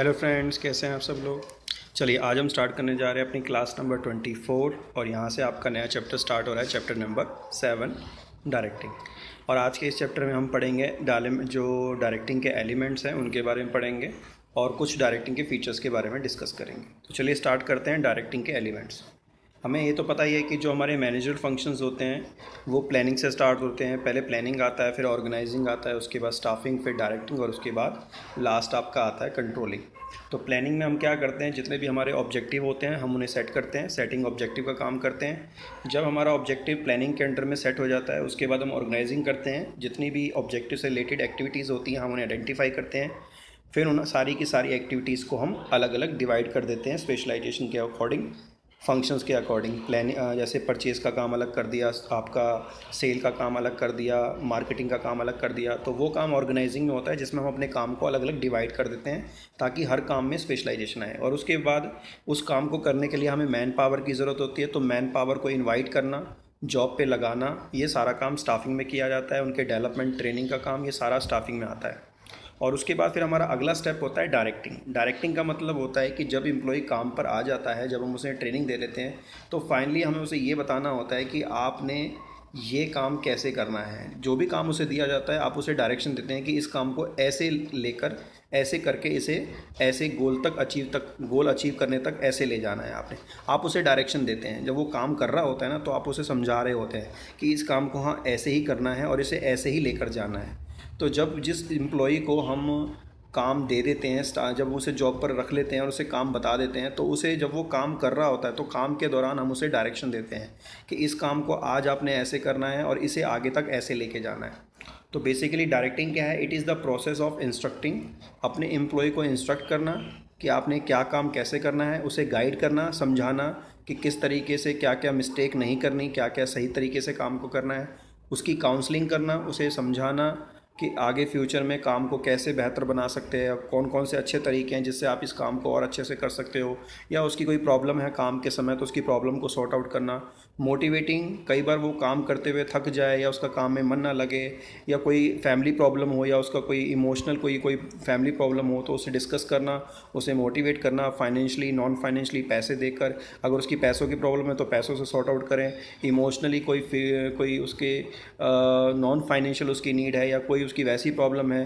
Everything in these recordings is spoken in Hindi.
हेलो फ्रेंड्स, कैसे हैं आप सब लोग। चलिए आज हम स्टार्ट करने जा रहे हैं अपनी क्लास नंबर 24 और यहाँ से आपका नया चैप्टर स्टार्ट हो रहा है, चैप्टर नंबर 7 डायरेक्टिंग। और आज के इस चैप्टर में हम पढ़ेंगे जो डायरेक्टिंग के एलिमेंट्स हैं उनके बारे में पढ़ेंगे और कुछ डायरेक्टिंग के फीचर्स के बारे में डिस्कस करेंगे। तो चलिए स्टार्ट करते हैं डायरेक्टिंग के एलिमेंट्स। हमें ये तो पता ही है कि जो हमारे मैनेजर फंक्शंस होते हैं वो प्लानिंग से स्टार्ट होते हैं। पहले प्लानिंग आता है, फिर ऑर्गेनाइजिंग आता है, उसके बाद स्टाफिंग, फिर डायरेक्टिंग और उसके बाद लास्ट आपका आता है कंट्रोलिंग। तो प्लानिंग में हम क्या करते हैं, जितने भी हमारे ऑब्जेक्टिव होते हैं हम उन्हें सेट करते हैं, सेटिंग ऑब्जेक्टिव का काम करते हैं। जब हमारा ऑब्जेक्टिव प्लानिंग के अंडर में सेट हो जाता है उसके बाद हम ऑर्गेनाइजिंग करते हैं, जितनी भी ऑब्जेक्टिव से रिलेटेड एक्टिविटीज़ होती हैं हम उन्हें आइडेंटिफाई करते हैं। फिर उन सारी की सारी एक्टिविटीज़ को हम अलग अलग डिवाइड कर देते हैं स्पेशलाइजेशन के अकॉर्डिंग, फंक्शंस के अकॉर्डिंग। जैसे परचेज़ का काम अलग कर दिया, आपका सेल का काम अलग कर दिया, मार्केटिंग का काम अलग कर दिया। तो वो काम ऑर्गेनाइजिंग में होता है जिसमें हम अपने काम को अलग अलग डिवाइड कर देते हैं ताकि हर काम में स्पेशलाइजेशन आए। और उसके बाद उस काम को करने के लिए हमें मैन पावर की ज़रूरत होती है। तो मैन पावर को इन्वाइट करना, जॉब पे लगाना, ये सारा काम स्टाफिंग में किया जाता है। उनके डेवलपमेंट, ट्रेनिंग का काम, ये सारा स्टाफिंग में आता है। और उसके बाद फिर हमारा अगला स्टेप होता है डायरेक्टिंग। डायरेक्टिंग का मतलब होता है कि जब एम्प्लॉय काम पर आ जाता है, जब हम उसे ट्रेनिंग दे देते हैं तो फाइनली हमें उसे ये बताना होता है कि आपने ये काम कैसे करना है। जो भी काम उसे दिया जाता है आप उसे डायरेक्शन देते हैं कि इस काम को ऐसे लेकर, ऐसे करके इसे ऐसे गोल अचीव करने तक ऐसे ले जाना है आपने। आप उसे डायरेक्शन देते हैं। जब वो काम कर रहा होता है ना तो आप उसे समझा रहे होते हैं कि इस काम को हाँ ऐसे ही करना है और इसे ऐसे ही लेकर जाना है। तो जब जिस एम्प्लॉय को हम काम दे देते हैं, जब उसे जॉब पर रख लेते हैं और उसे काम बता देते हैं तो उसे जब वो काम कर रहा होता है तो काम के दौरान हम उसे डायरेक्शन देते हैं कि इस काम को आज आपने ऐसे करना है और इसे आगे तक ऐसे लेके जाना है। तो बेसिकली डायरेक्टिंग क्या है? It is the process of instructing, अपने एम्प्लॉय को इंस्ट्रक्ट करना कि आपने क्या काम कैसे करना है, उसे गाइड करना, समझाना कि किस तरीके से क्या क्या मिस्टेक नहीं करनी, क्या क्या सही तरीके से काम को करना है, उसकी काउंसलिंग करना, उसे समझाना कि आगे फ्यूचर में काम को कैसे बेहतर बना सकते हैं, कौन कौन से अच्छे तरीके हैं जिससे आप इस काम को और अच्छे से कर सकते हो, या उसकी कोई प्रॉब्लम है काम के समय तो उसकी प्रॉब्लम को सॉर्ट आउट करना। मोटिवेटिंग, कई बार वो काम करते हुए थक जाए या उसका काम में मन ना लगे या कोई फैमिली प्रॉब्लम हो या उसका कोई इमोशनल कोई फैमिली प्रॉब्लम हो तो उसे डिस्कस करना, उसे मोटिवेट करना फाइनेंशियली, नॉन फाइनेंशियली, पैसे देकर। अगर उसकी पैसों की प्रॉब्लम है तो पैसों से सॉर्ट आउट करें। इमोशनली कोई उसके नॉन फाइनेंशियल उसकी नीड है या कोई उसकी वैसी प्रॉब्लम है,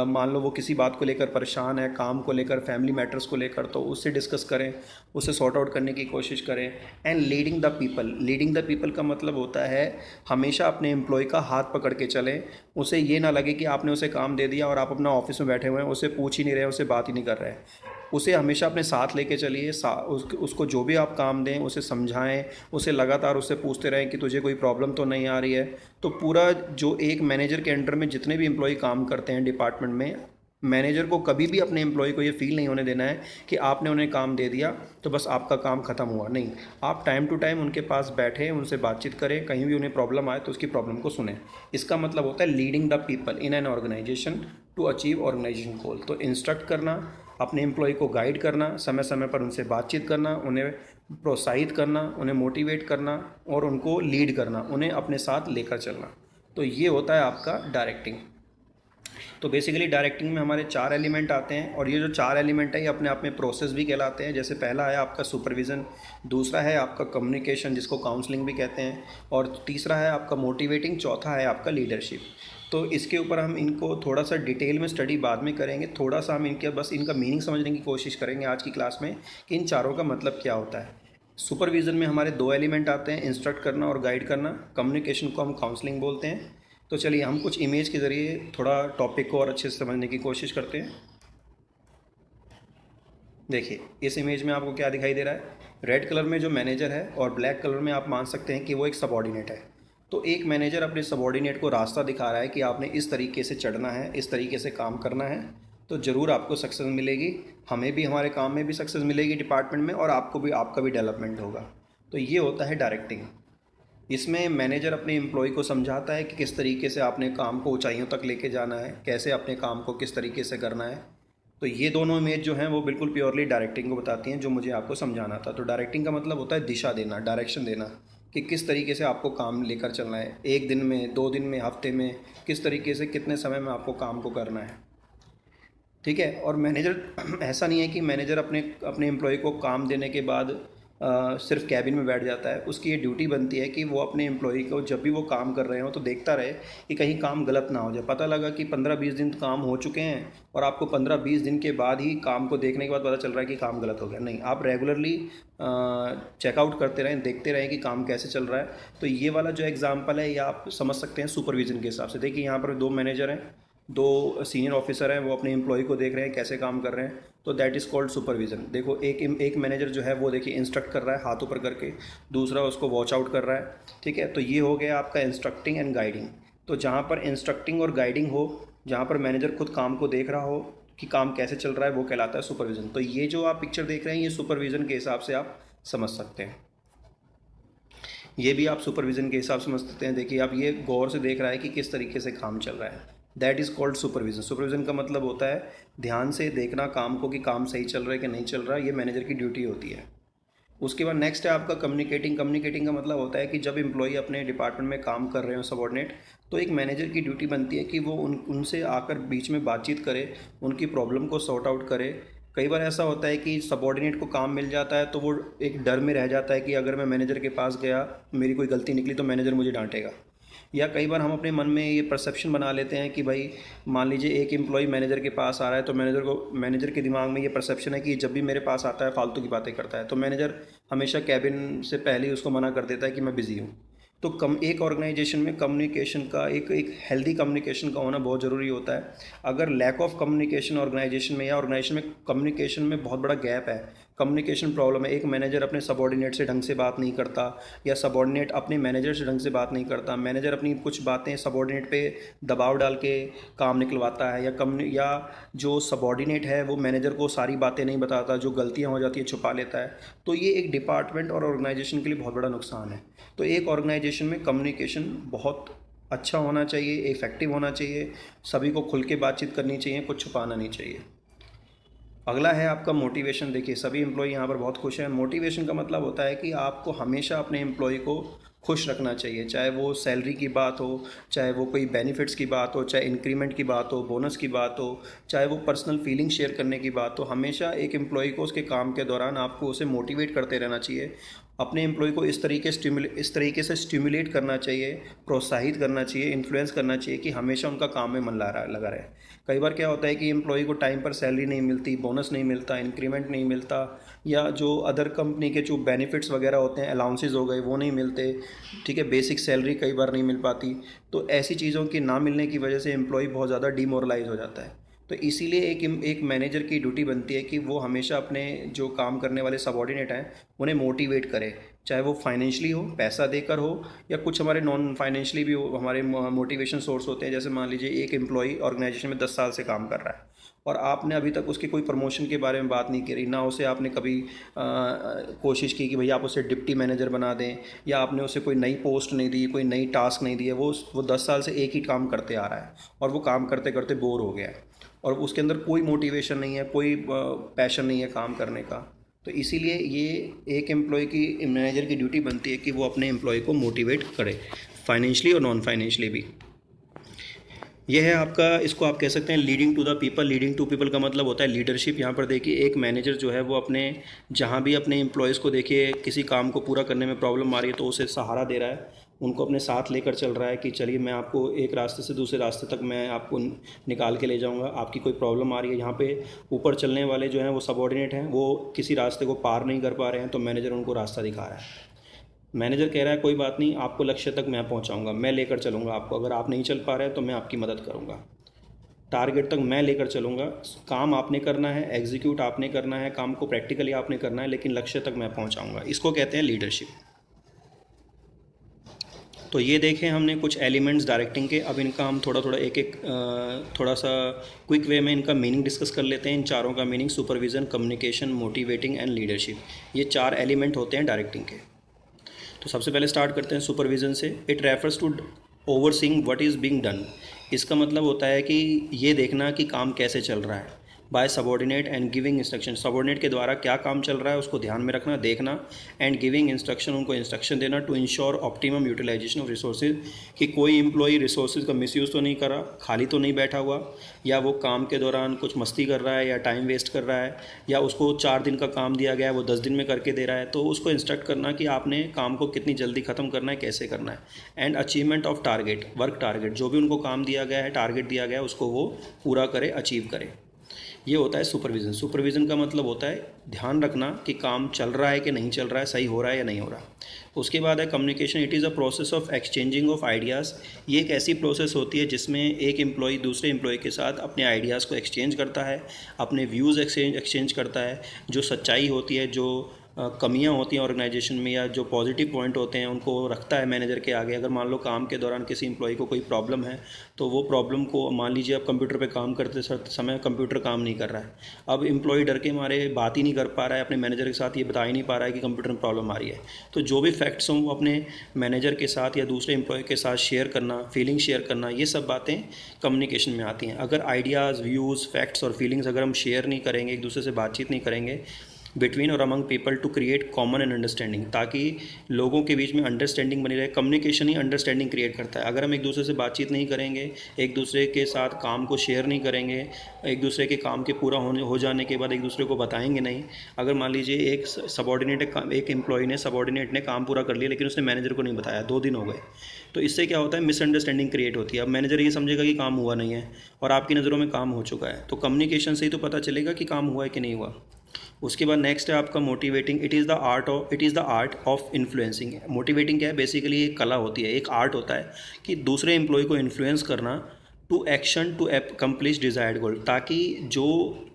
मान लो वो किसी बात को लेकर परेशान है, काम को लेकर, फैमिली मैटर्स को लेकर, तो उससे डिस्कस करें, उसे सॉर्ट आउट करने की कोशिश करें। And leading the people. Leading the people का मतलब होता है हमेशा अपने एम्प्लॉय का हाथ पकड़ के चलें। उसे ये ना लगे कि आपने उसे काम दे दिया और आप अपना ऑफिस में बैठे हुए हैं, उसे पूछ ही नहीं रहे, उसे बात ही नहीं कर रहे हैं। उसे हमेशा अपने साथ लेके चलिए। उसको जो भी आप काम दें उसे समझाएं, उसे लगातार उससे पूछते रहें कि तुझे कोई प्रॉब्लम तो नहीं आ रही है। तो पूरा जो एक मैनेजर के अंडर में जितने भी एम्प्लॉय काम करते हैं डिपार्टमेंट में, मैनेजर को कभी भी अपने एम्प्लॉय को ये फील नहीं होने देना है कि आपने उन्हें काम दे दिया तो बस आपका काम ख़त्म हुआ। नहीं, आप टाइम टू टाइम उनके पास बैठें, उनसे बातचीत करें, कहीं भी उन्हें प्रॉब्लम आए तो उसकी प्रॉब्लम को सुनें। इसका मतलब होता है leading the people in an organisation to achieve organisation goal. तो इंस्ट्रक्ट करना, अपने एम्प्लॉय को गाइड करना, समय समय पर उनसे बातचीत करना, उन्हें प्रोत्साहित करना, उन्हें मोटिवेट करना और उनको लीड करना, उन्हें अपने साथ लेकर चलना। तो ये होता है आपका डायरेक्टिंग। तो बेसिकली डायरेक्टिंग में हमारे 4 एलिमेंट आते हैं और ये जो 4 एलिमेंट है ये अपने आप में प्रोसेस भी कहलाते हैं। जैसे पहला है आपका सुपरविज़न, दूसरा है आपका कम्युनिकेशन जिसको काउंसलिंग भी कहते हैं, और तीसरा है आपका मोटिवेटिंग, चौथा है आपका लीडरशिप। तो इसके ऊपर हम इनको थोड़ा सा डिटेल में स्टडी बाद में करेंगे। थोड़ा सा हम इनका मीनिंग समझने की कोशिश करेंगे आज की क्लास में कि इन चारों का मतलब क्या होता है। सुपरविज़न में हमारे 2 एलिमेंट आते हैं, इंस्ट्रक्ट करना और गाइड करना। कम्युनिकेशन को हम काउंसलिंग बोलते हैं। तो चलिए हम कुछ इमेज के ज़रिए थोड़ा टॉपिक को और अच्छे से समझने की कोशिश करते हैं। देखिए इस इमेज में आपको क्या दिखाई दे रहा है। रेड कलर में जो मैनेजर है और ब्लैक कलर में आप मान सकते हैं कि वो एक सबॉर्डिनेट है। तो एक मैनेजर अपने सबॉर्डिनेट को रास्ता दिखा रहा है कि आपने इस तरीके से चढ़ना है, इस तरीके से काम करना है, तो ज़रूर आपको सक्सेस मिलेगी। हमें भी हमारे काम में भी सक्सेस मिलेगी डिपार्टमेंट में, और आपको भी, आपका भी डेवलपमेंट होगा। तो ये होता है डायरेक्टिंग। इसमें मैनेजर अपने एम्प्लॉय को समझाता है कि किस तरीके से आपने काम को ऊंचाइयों तक लेके जाना है, कैसे अपने काम को किस तरीके से करना है। तो ये दोनों इमेज जो हैं वो बिल्कुल प्योरली डायरेक्टिंग को बताती हैं, जो मुझे आपको समझाना था। तो डायरेक्टिंग का मतलब होता है दिशा देना, डायरेक्शन देना कि किस तरीके से आपको काम लेकर चलना है, 1 दिन में, 2 दिन में, हफ्ते में, किस तरीके से कितने समय में आपको काम को करना है। ठीक है। और मैनेजर ऐसा नहीं है कि मैनेजर अपने अपने एम्प्लॉय को काम देने के बाद सिर्फ कैबिन में बैठ जाता है। उसकी ये ड्यूटी बनती है कि वो अपने एम्प्लॉय को जब भी वो काम कर रहे हो तो देखता रहे कि कहीं काम गलत ना हो जाए। पता लगा कि 15-20 दिन काम हो चुके हैं और आपको 15-20 दिन के बाद ही काम को देखने के बाद पता चल रहा है कि काम गलत हो गया, नहीं, आप रेगुलरली चेकआउट करते रहें, देखते रहें कि काम कैसे चल रहा है। तो ये वाला जो एग्जाम्पल है ये आप समझ सकते हैं सुपरविज़न के हिसाब से। देखिए यहाँ पर 2 मैनेजर हैं, 2 सीनियर ऑफिसर हैं, वो अपने एम्प्लॉय को देख रहे हैं कैसे काम कर रहे हैं, तो दैट इज़ कॉल्ड सुपरविज़न। देखो एक मैनेजर जो है वो देखिए इंस्ट्रक्ट कर रहा है हाथ ऊपर करके, दूसरा उसको वॉच आउट कर रहा है, ठीक है। तो ये हो गया आपका इंस्ट्रक्टिंग एंड गाइडिंग। तो जहाँ पर इंस्ट्रक्टिंग और गाइडिंग हो, जहाँ पर मैनेजर खुद काम को देख रहा हो कि काम कैसे चल रहा है, वो कहलाता है सुपरविज़न। तो ये जो आप पिक्चर देख रहे हैं ये सुपरविज़न के हिसाब से आप समझ सकते हैं। ये भी आप सुपरविज़न के हिसाब से समझ सकते हैं। देखिए आप ये गौर से देख रहा है कि किस तरीके से काम चल रहा है, that is called supervision. Supervision का मतलब होता है ध्यान से देखना काम को कि काम सही चल रहा है कि नहीं चल रहा है, ये मैनेजर की ड्यूटी होती है। उसके बाद नेक्स्ट है आपका कम्युनिकेटिंग। कम्युनिकेटिंग का मतलब होता है कि जब एम्प्लॉई अपने डिपार्टमेंट में काम कर रहे हो सबॉर्डिनेट, तो एक मैनेजर की ड्यूटी बनती है कि वो उनसे आकर बीच में बातचीत करे, उनकी प्रॉब्लम को सॉर्ट आउट करे। कई बार ऐसा होता है कि सबॉर्डिनेट को काम मिल जाता है तो वो एक डर में रह जाता है कि अगर मैं मैनेजर के पास गया, मेरी कोई गलती निकली तो मैनेजर मुझे डांटेगा। या कई बार हम अपने मन में ये परसेप्शन बना लेते हैं कि भाई मान लीजिए एक एम्प्लॉय मैनेजर के पास आ रहा है, तो मैनेजर के दिमाग में ये परसेप्शन है कि जब भी मेरे पास आता है फालतू की बातें करता है, तो मैनेजर हमेशा कैबिन से पहले ही उसको मना कर देता है कि मैं बिज़ी हूँ। तो एक ऑर्गेनाइजेशन में कम्युनिकेशन का एक हेल्दी कम्युनिकेशन का होना बहुत ज़रूरी होता है। अगर लैक ऑफ कम्युनिकेशन ऑर्गेनाइजेशन में या ऑर्गेनाइजेशन में कम्युनिकेशन में बहुत बड़ा गैप है, कम्युनिकेशन प्रॉब्लम है, एक मैनेजर अपने सबॉर्डिनेट से ढंग से बात नहीं करता या सबॉर्डिनेट अपने मैनेजर से ढंग से बात नहीं करता, मैनेजर अपनी कुछ बातें सबॉर्डिनेट पे दबाव डाल के काम निकलवाता है, या जो सबॉर्डिनेट है वो मैनेजर को सारी बातें नहीं बताता, जो गलतियाँ हो जाती है छुपा लेता है, तो ये एक डिपार्टमेंट और ऑर्गेनाइजेशन के लिए बहुत बड़ा नुकसान है। तो एक ऑर्गेनाइजेशन में कम्युनिकेशन बहुत अच्छा होना चाहिए, इफ़ेक्टिव होना चाहिए, सभी को खुल के बातचीत करनी चाहिए, कुछ छुपाना नहीं चाहिए। अगला है आपका मोटिवेशन। देखिए सभी एम्प्लॉय यहाँ पर बहुत खुश हैं। मोटिवेशन का मतलब होता है कि आपको हमेशा अपने एम्प्लॉय को खुश रखना चाहिए, चाहे वो सैलरी की बात हो, चाहे वो कोई बेनिफिट्स की बात हो, चाहे इंक्रीमेंट की बात हो, बोनस की बात हो, चाहे वो पर्सनल फीलिंग शेयर करने की बात हो। हमेशा एक एम्प्लॉय को उसके काम के दौरान आपको उसे मोटिवेट करते रहना चाहिए, अपने एम्प्लॉय को इस तरीके से स्टिमुलेट करना चाहिए, प्रोत्साहित करना चाहिए, इन्फ्लुएंस करना चाहिए कि हमेशा उनका काम में मन लगा रहे। कई बार क्या होता है कि एम्प्लॉय को टाइम पर सैलरी नहीं मिलती, बोनस नहीं मिलता, इंक्रीमेंट नहीं मिलता, या जो अदर कंपनी के जो बेनिफिट्स वगैरह होते हैं, अलाउंसेस हो गए, वो नहीं मिलते, ठीक है, बेसिक सैलरी कई बार नहीं मिल पाती। तो ऐसी चीज़ों के ना मिलने की वजह से एम्प्लॉय बहुत ज़्यादा डिमोरलाइज हो जाता है। तो इसीलिए एक मैनेजर की ड्यूटी बनती है कि वो हमेशा अपने जो काम करने वाले सबॉर्डिनेट हैं उन्हें मोटिवेट करे, चाहे वो फाइनेंशियली हो, पैसा देकर हो, या कुछ हमारे नॉन फाइनेंशियली भी हो, हमारे मोटिवेशन सोर्स होते हैं। जैसे मान लीजिए एक एम्प्लॉय ऑर्गेनाइजेशन में 10 साल से काम कर रहा है और आपने अभी तक उसके कोई प्रमोशन के बारे में बात नहीं करी, ना उसे आपने कभी कोशिश की कि भैया आप उसे डिप्टी मैनेजर बना दें, या आपने उसे कोई नई पोस्ट नहीं दी, कोई नई टास्क नहीं दी है। वो 10 साल से एक ही काम करते आ रहा है और वो काम करते करते बोर हो गया है और उसके अंदर कोई मोटिवेशन नहीं है, कोई पैशन नहीं है काम करने का। तो इसीलिए ये एक एम्प्लॉय की, मैनेजर की ड्यूटी बनती है कि वो अपने एम्प्लॉय को मोटिवेट करे, फाइनेंशियली और नॉन फाइनेंशियली भी। यह है आपका, इसको आप कह सकते हैं leading to the people. Leading to people का मतलब होता है लीडरशिप। यहाँ पर देखिए एक मैनेजर जो है वो अपने जहाँ भी अपने एम्प्लॉयज़ को देखिए किसी काम को पूरा करने में प्रॉब्लम आ रही है तो उसे सहारा दे रहा है, उनको अपने साथ लेकर चल रहा है कि चलिए मैं आपको एक रास्ते से दूसरे रास्ते तक मैं आपको निकाल के ले जाऊंगा। आपकी कोई प्रॉब्लम आ रही है, यहाँ पे ऊपर चलने वाले जो हैं वो सबॉर्डिनेट हैं, वो किसी रास्ते को पार नहीं कर पा रहे हैं, तो मैनेजर उनको रास्ता दिखा रहा है। मैनेजर कह रहा है कोई बात नहीं, आपको लक्ष्य तक मैं पहुंचाऊंगा, मैं लेकर चलूंगा आपको, अगर आप नहीं चल पा रहे हैं तो मैं आपकी मदद करूंगा, टारगेट तक मैं लेकर चलूंगा। काम आपने करना है, एग्जीक्यूट आपने करना है, काम को प्रैक्टिकली आपने करना है, लेकिन लक्ष्य तक मैं पहुंचाऊंगा। इसको कहते हैं लीडरशिप। तो ये देखें हमने कुछ एलिमेंट्स डायरेक्टिंग के। अब इनका हम थोड़ा सा क्विक वे में इनका मीनिंग डिस्कस कर लेते हैं। इन चारों का meaning supervision, communication, motivating and leadership, ये 4 एलिमेंट होते हैं डायरेक्टिंग के। तो सबसे पहले स्टार्ट करते हैं सुपरविज़न से। It refers to overseeing what is being done. इसका मतलब होता है कि ये देखना कि काम कैसे चल रहा है। By subordinate and giving instruction. Subordinate के द्वारा क्या काम चल रहा है उसको ध्यान में रखना, देखना, एंड गिविंग इंस्ट्रक्शन, उनको इंस्ट्रक्शन देना to ensure optimum utilisation of resources, कि कोई एम्प्लॉई रिसोर्सेज का मिसयूज़ तो नहीं कर रहा, खाली तो नहीं बैठा हुआ, या वो काम के दौरान कुछ मस्ती कर रहा है या टाइम वेस्ट कर रहा है, या उसको 4 दिन का काम दिया गया है वो 10 दिन में करके दे रहा है। तो उसको इंस्ट्रक्ट करना कि आपने काम को कितनी जल्दी ख़त्म करना है, कैसे करना है। And achievement of target, work target, जो भी उनको काम दिया गया है, टारगेट दिया गया है, उसको वो पूरा करे, अचीव करे। ये होता है सुपरविज़न। सुपरविज़न का मतलब होता है ध्यान रखना कि काम चल रहा है कि नहीं चल रहा है, सही हो रहा है या नहीं हो रहा। उसके बाद है communication. It is a process of exchanging of ideas. ये एक ऐसी प्रोसेस होती है जिसमें एक एम्प्लॉय दूसरे एम्प्लॉय के साथ अपने आइडियाज़ को एक्सचेंज करता है, अपने व्यूज़ एक्सचेंज करता है। जो सच्चाई होती है, जो कमियां होती हैं ऑर्गेनाइजेशन में, या जो पॉजिटिव पॉइंट होते हैं, उनको रखता है मैनेजर के आगे। अगर मान लो काम के दौरान किसी एम्प्लॉय को कोई प्रॉब्लम है, तो वो प्रॉब्लम को, मान लीजिए आप कंप्यूटर पे काम करते समय कंप्यूटर काम नहीं कर रहा है, अब एम्प्लॉय डर के मारे बात ही नहीं कर पा रहा है अपने मैनेजर के साथ, ये बता ही नहीं पा रहा है कि कंप्यूटर में प्रॉब्लम आ रही है। तो जो भी फैक्ट्स हों वो अपने मैनेजर के साथ या दूसरे एम्प्लॉय के साथ शेयर करना, फीलिंग शेयर करना, ये सब बातें कम्युनिकेशन में आती हैं। अगर आइडियाज़, व्यूज़, फैक्ट्स और फीलिंग्स अगर हम शेयर नहीं करेंगे, एक दूसरे से बातचीत नहीं करेंगे बिटवीन और among people to create common and understanding, ताकि लोगों के बीच में अंडरस्टैंडिंग बनी रहे। कम्युनिकेशन ही अंडरस्टैंडिंग क्रिएट करता है। अगर हम एक दूसरे से बातचीत नहीं करेंगे, एक दूसरे के साथ काम को शेयर नहीं करेंगे, एक दूसरे के काम के पूरा हो जाने के बाद एक दूसरे को बताएंगे नहीं। अगर मान लीजिए एक एम्प्लॉय ने, सबॉर्डिनेट ने काम पूरा कर लिया लेकिन उसने मैनेजर को नहीं बताया, 2 दिन हो गए, तो इससे क्या होता है, मिसअंडरस्टैंडिंग क्रिएट होती है। अब मैनेजर ये समझेगा कि काम हुआ नहीं है और आपकी नज़रों में काम हो चुका है। तो कम्युनिकेशन से ही तो पता चलेगा कि काम हुआ है कि नहीं हुआ। उसके बाद नेक्स्ट है आपका motivating. It is the art of influencing. Motivating क्या है, बेसिकली एक कला होती है, एक आर्ट होता है कि दूसरे एम्प्लॉय को इन्फ्लुएंस करना to action to accomplish desired goal, ताकि जो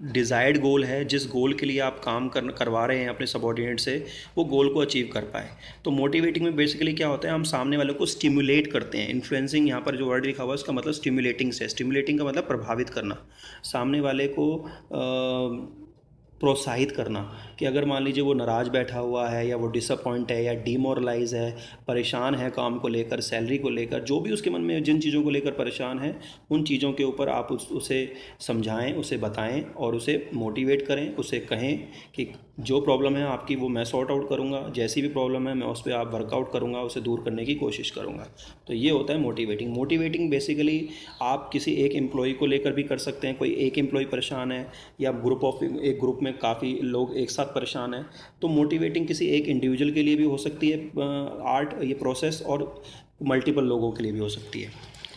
डिज़ायर्ड गोल है, जिस गोल के लिए आप काम करवा रहे हैं अपने सबॉर्डिनेट से, वो गोल को अचीव कर पाए। तो मोटिवेटिंग में बेसिकली क्या होता है, हम सामने वाले को स्टिमुलेट करते हैं। इन्फ्लुएंसिंग यहाँ पर जो वर्ड लिखा हुआ है उसका मतलब स्टिमुलेटिंग से, स्टिमुलेटिंग का मतलब प्रभावित करना, सामने वाले को प्रोत्साहित करना। कि अगर मान लीजिए वो नाराज़ बैठा हुआ है, या वो डिसअपॉइंट है, या डीमोरलाइज है, परेशान है काम को लेकर, सैलरी को लेकर, जो भी उसके मन में जिन चीज़ों को लेकर परेशान है, उन चीज़ों के ऊपर आप उसे समझाएं, उसे बताएं और उसे मोटिवेट करें। उसे कहें कि जो प्रॉब्लम है आपकी वो मैं सॉर्ट आउट करूँगा, जैसी भी प्रॉब्लम है मैं उस पर आप वर्कआउट करूँगा, उसे दूर करने की कोशिश करूँगा। तो ये होता है मोटिवेटिंग। मोटिवेटिंग बेसिकली आप किसी एक एम्प्लॉय को लेकर भी कर सकते हैं। कोई एक एम्प्लॉय परेशान है, या एक ग्रुप में काफ़ी लोग एक साथ परेशान हैं, तो मोटिवेटिंग किसी एक इंडिविजुअल के लिए भी हो सकती है आर्ट, ये प्रोसेस, और मल्टीपल लोगों के लिए भी हो सकती है।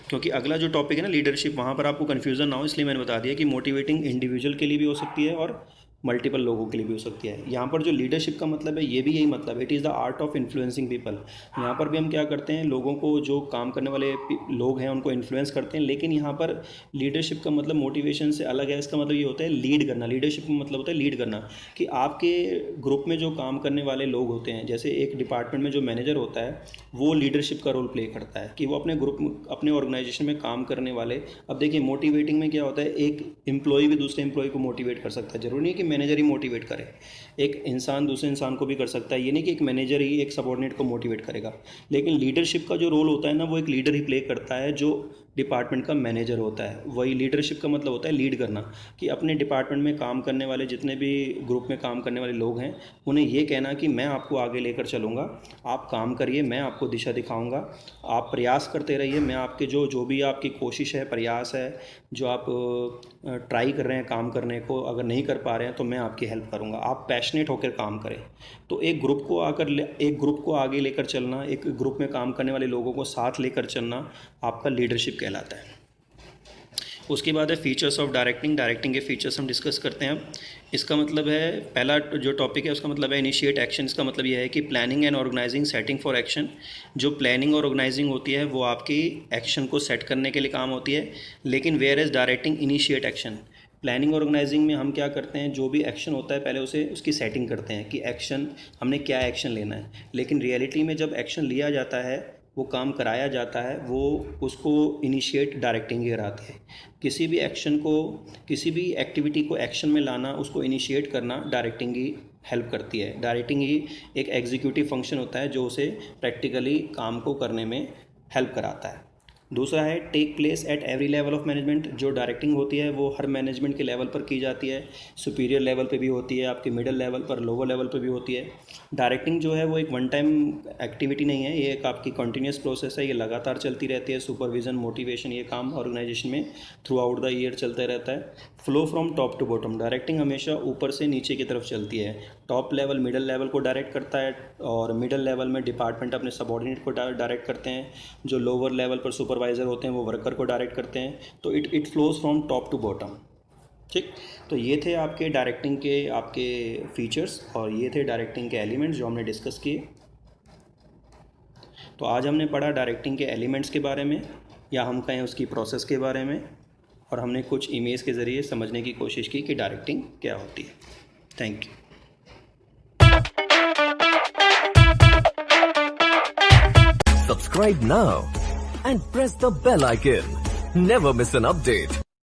क्योंकि अगला जो टॉपिक है ना, लीडरशिप, वहाँ पर आपको कन्फ्यूज़न ना हो इसलिए मैंने बता दिया कि मोटिवेटिंग इंडिविजुअल के लिए भी हो सकती है और मल्टीपल लोगों के लिए भी हो सकती है। यहाँ पर जो लीडरशिप का मतलब है, ये भी यही मतलब है, it is the art of influencing people. यहाँ पर भी हम क्या करते हैं, लोगों को, जो काम करने वाले लोग हैं उनको इन्फ्लुएंस करते हैं। लेकिन यहाँ पर लीडरशिप का मतलब मोटिवेशन से अलग है। इसका मतलब ये होता है लीड करना। लीडरशिप का मतलब होता है लीड करना, कि आपके ग्रुप में जो काम करने वाले लोग होते हैं, जैसे एक डिपार्टमेंट में जो मैनेजर होता है, वो लीडरशिप का रोल प्ले करता है, कि वो अपने ग्रुप में, अपने ऑर्गेनाइजेशन में काम करने वाले। अब देखिए मोटिवेटिंग में क्या होता है, एक एम्प्लॉय भी दूसरे एम्प्लॉय को मोटिवेट कर सकता है। जरूरी नहीं कि मैनेजर ही मोटिवेट करे, एक इंसान दूसरे इंसान को भी कर सकता है। ये नहीं कि एक मैनेजर ही एक सबॉर्डिनेट को मोटिवेट करेगा। लेकिन लीडरशिप का जो रोल होता है ना, वो एक लीडर ही प्ले करता है, जो डिपार्टमेंट का मैनेजर होता है। वही लीडरशिप का मतलब होता है लीड करना, कि अपने डिपार्टमेंट में काम करने वाले जितने भी ग्रुप में काम करने वाले लोग हैं, उन्हें ये कहना कि मैं आपको आगे लेकर चलूँगा, आप काम करिए, मैं आपको दिशा दिखाऊंगा, आप प्रयास करते रहिए, मैं आपके जो भी आपकी कोशिश है, प्रयास है, जो आप ट्राई कर रहे हैं काम करने को, अगर नहीं कर पा रहे हैं तो मैं आपकी हेल्प करूंगा। आप पैशनेट होकर काम करें। तो एक ग्रुप को आगे लेकर चलना, एक ग्रुप में काम करने वाले लोगों को साथ लेकर चलना, आपका लीडरशिप कहलाता है। उसके बाद है फीचर्स ऑफ डायरेक्टिंग। डायरेक्टिंग के फीचर्स हम डिस्कस करते हैं अब। इसका मतलब है, पहला जो टॉपिक है उसका मतलब है इनिशिएट एक्शन। इसका मतलब यह है कि planning and organising, setting for action. जो प्लानिंग और ऑर्गेनाइजिंग होती है वो आपकी एक्शन को सेट करने के लिए काम होती है, लेकिन whereas directing initiate action. Planning organising में हम क्या करते हैं, जो भी एक्शन होता है पहले उसकी सेटिंग करते हैं कि एक्शन, हमने क्या एक्शन लेना है। लेकिन रियलिटी में जब एक्शन लिया जाता है, वो काम कराया जाता है, वो उसको इनिशिएट डायरेक्टिंग ही कराते हैं। किसी भी एक्शन को, किसी भी एक्टिविटी को एक्शन में लाना, उसको इनिशिएट करना, डायरेक्टिंग ही हेल्प करती है। डायरेक्टिंग ही एक एग्जीक्यूटिव फंक्शन होता है जो उसे प्रैक्टिकली काम को करने में हेल्प कराता है। दूसरा है take place at every level of management. जो डायरेक्टिंग होती है वो हर मैनेजमेंट के लेवल पर की जाती है, सुपीरियर लेवल पे भी होती है, आपके मिडिल लेवल पर, लोअर लेवल पर भी होती है। डायरेक्टिंग जो है वो एक वन टाइम एक्टिविटी नहीं है, ये एक आपकी कंटिन्यूस प्रोसेस है, ये लगातार चलती रहती है। सुपरविजन, मोटिवेशन, ये काम ऑर्गेनाइजेशन में थ्रू आउट द ईयर चलता रहता है। Flow from top to bottom, directing हमेशा ऊपर से नीचे की तरफ चलती है। टॉप लेवल मिडिल लेवल को डायरेक्ट करता है और मिडिल लेवल में डिपार्टमेंट अपने सबॉर्डिनेट को डायरेक्ट करते हैं। जो लोअर लेवल पर सुपरवाइज़र होते हैं वो वर्कर को डायरेक्ट करते हैं। तो it flows from top to bottom. ठीक, तो ये थे आपके डायरेक्टिंग के आपके फीचर्स और ये थे डायरेक्टिंग के एलिमेंट्स जो हमने डिस्कस किए। तो आज हमने पढ़ा डायरेक्टिंग के एलिमेंट्स के बारे में, या हम कहें उसकी प्रोसेस के बारे में, और हमने कुछ इमेज के ज़रिए समझने की कोशिश की कि डायरेक्टिंग क्या होती है। Thank you. Subscribe now and press the bell icon. Never miss an update.